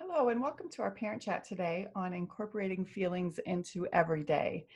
Hello, and welcome to our parent chat today on incorporating feelings into every day.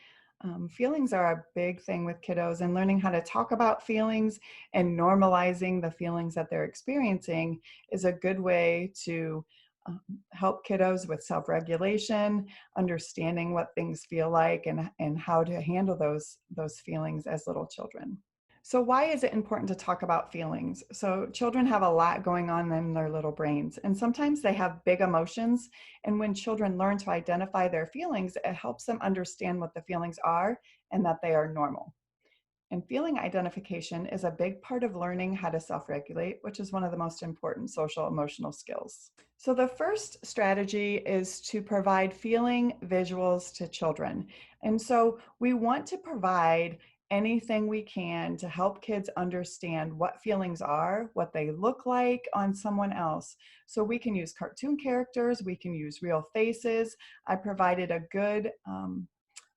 Feelings are a big thing with kiddos, and learning how to talk about feelings and normalizing the feelings that they're experiencing is a good way to um, help kiddos with self-regulation, understanding what things feel like, and how to handle those feelings as little children. So, why is it important to talk about feelings? So, children have a lot going on in their little brains, and sometimes they have big emotions. And when children learn to identify their feelings, it helps them understand what the feelings are and that they are normal. And feeling identification is a big part of learning how to self regulate, which is one of the most important social emotional skills. So, the first strategy is to provide feeling visuals to children. And so, we want to provide anything we can to help kids understand what feelings are, what they look like on someone else. So, we can use cartoon characters, we can use real faces. I provided a good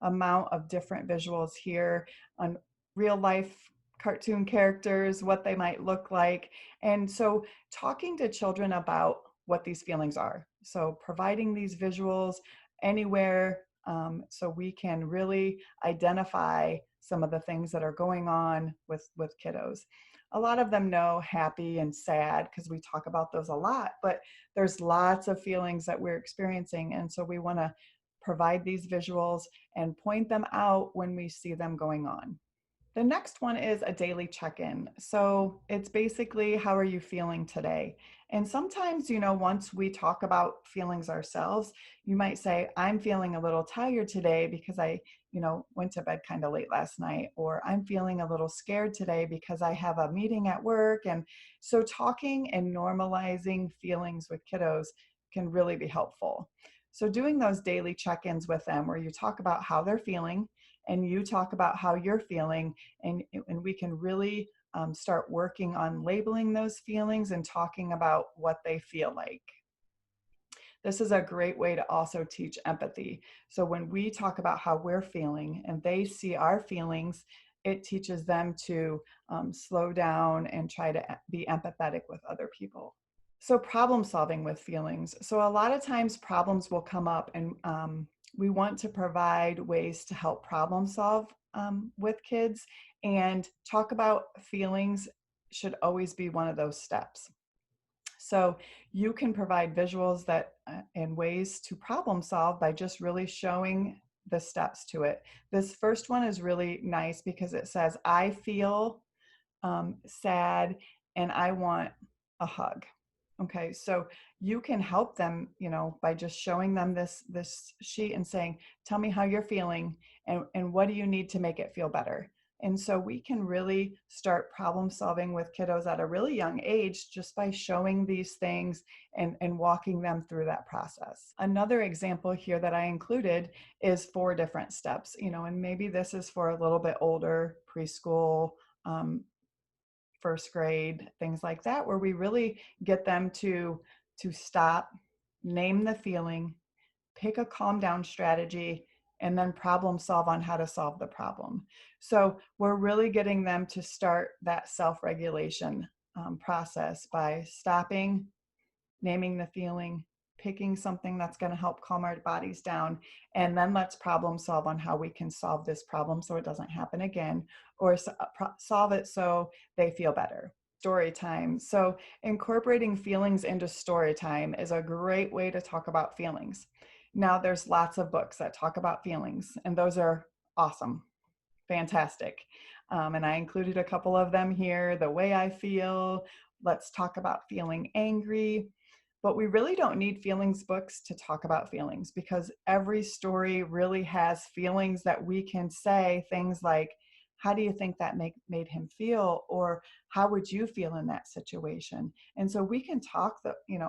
amount of different visuals here on real life cartoon characters, what they might look like. And so talking to children about what these feelings are. So providing these visuals anywhere so we can really identify some of the things that are going on with kiddos. A lot of them know happy and sad because we talk about those a lot, but there's lots of feelings that we're experiencing. And so we want to provide these visuals and point them out when we see them going on. The next one is a daily check-in. So it's basically, how are you feeling today? And sometimes, once we talk about feelings ourselves, you might say, I'm feeling a little tired today because I, went to bed kind of late last night, or I'm feeling a little scared today because I have a meeting at work. And so talking and normalizing feelings with kiddos can really be helpful. So doing those daily check-ins with them where you talk about how they're feeling and you talk about how you're feeling, and we can really start working on labeling those feelings and talking about what they feel like. This is a great way to also teach empathy. So when we talk about how we're feeling and they see our feelings, it teaches them to slow down and try to be empathetic with other people. So problem solving with feelings. So a lot of times problems will come up, and we want to provide ways to help problem solve with kids, and talk about feelings should always be one of those steps. So you can provide visuals that and ways to problem solve by just really showing the steps to it. This first one is really nice because it says, I feel sad and I want a hug. Okay, so you can help them, by just showing them this sheet and saying, tell me how you're feeling, and what do you need to make it feel better. And so we can really start problem solving with kiddos at a really young age just by showing these things and walking them through that process. Another example here that I included is 4 different steps, and maybe this is for a little bit older, preschool, first grade, things like that, where we really get them to stop, name the feeling, pick a calm down strategy, and then problem solve on how to solve the problem. So we're really getting them to start that self-regulation process by stopping, naming the feeling, picking something that's going to help calm our bodies down, and then let's problem solve on how we can solve this problem so it doesn't happen again, or solve it so they feel better. Story time. So incorporating feelings into story time is a great way to talk about feelings. Now, there's lots of books that talk about feelings, and those are awesome, fantastic. And I included a couple of them here. The Way I Feel, Let's Talk About Feeling Angry. But we really don't need feelings books to talk about feelings, because every story really has feelings that we can say things like, how do you think that made him feel? Or how would you feel in that situation? And so we can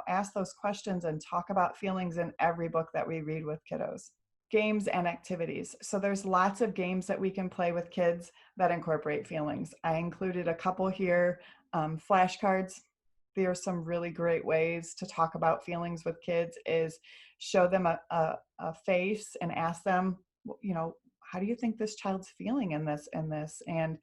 ask those questions and talk about feelings in every book that we read with kiddos. Games and activities. So there's lots of games that we can play with kids that incorporate feelings. I included a couple here. Flashcards. There are some really great ways to talk about feelings with kids is show them a face and ask them, how do you think this child's feeling in this and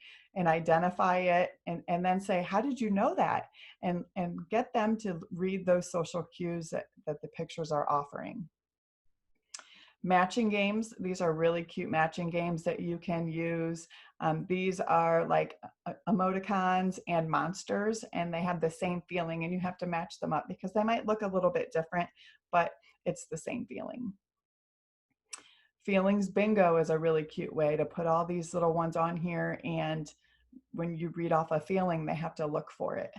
identify it, and then say, how did you know that? And get them to read those social cues that the pictures are offering. Matching games, these are really cute matching games that you can use. These are like emoticons and monsters, and they have the same feeling, and you have to match them up because they might look a little bit different, but it's the same feeling. Feelings bingo is a really cute way to put all these little ones on here, and when you read off a feeling, they have to look for it.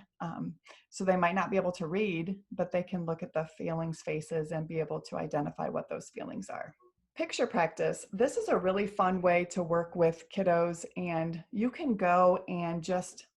So they might not be able to read, but they can look at the feelings faces and be able to identify what those feelings are. Picture practice. This is a really fun way to work with kiddos, and you can go and just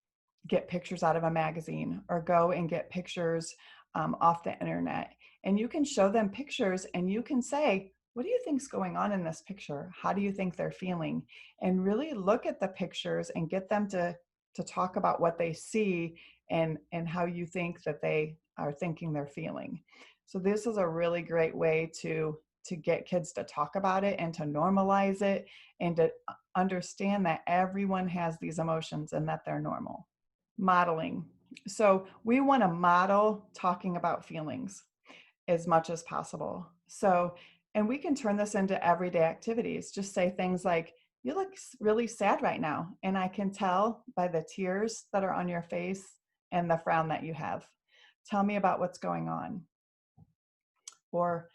get pictures out of a magazine or go and get pictures off the internet. And you can show them pictures and you can say, what do you think's going on in this picture? How do you think they're feeling? And really look at the pictures and get them to talk about what they see and how you think that they are thinking they're feeling. So this is a really great way to get kids to talk about it and to normalize it and to understand that everyone has these emotions and that they're normal. Modeling. So we want to model talking about feelings as much as possible. So, and we can turn this into everyday activities. Just say things like, you look really sad right now, and I can tell by the tears that are on your face and the frown that you have. Tell me about what's going on. Or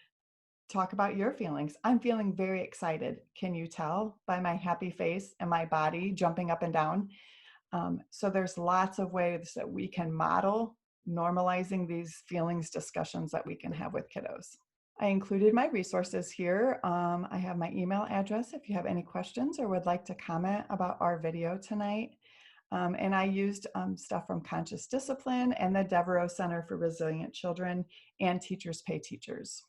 talk about your feelings. I'm feeling very excited. Can you tell by my happy face and my body jumping up and down? So there's lots of ways that we can model normalizing these feelings discussions that we can have with kiddos. I included my resources here. I have my email address if you have any questions or would like to comment about our video tonight. And I used stuff from Conscious Discipline and the Devereaux Center for Resilient Children and Teachers Pay Teachers.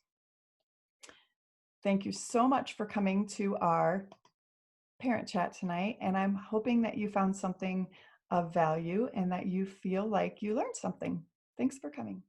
Thank you so much for coming to our parent chat tonight, and I'm hoping that you found something of value and that you feel like you learned something. Thanks for coming.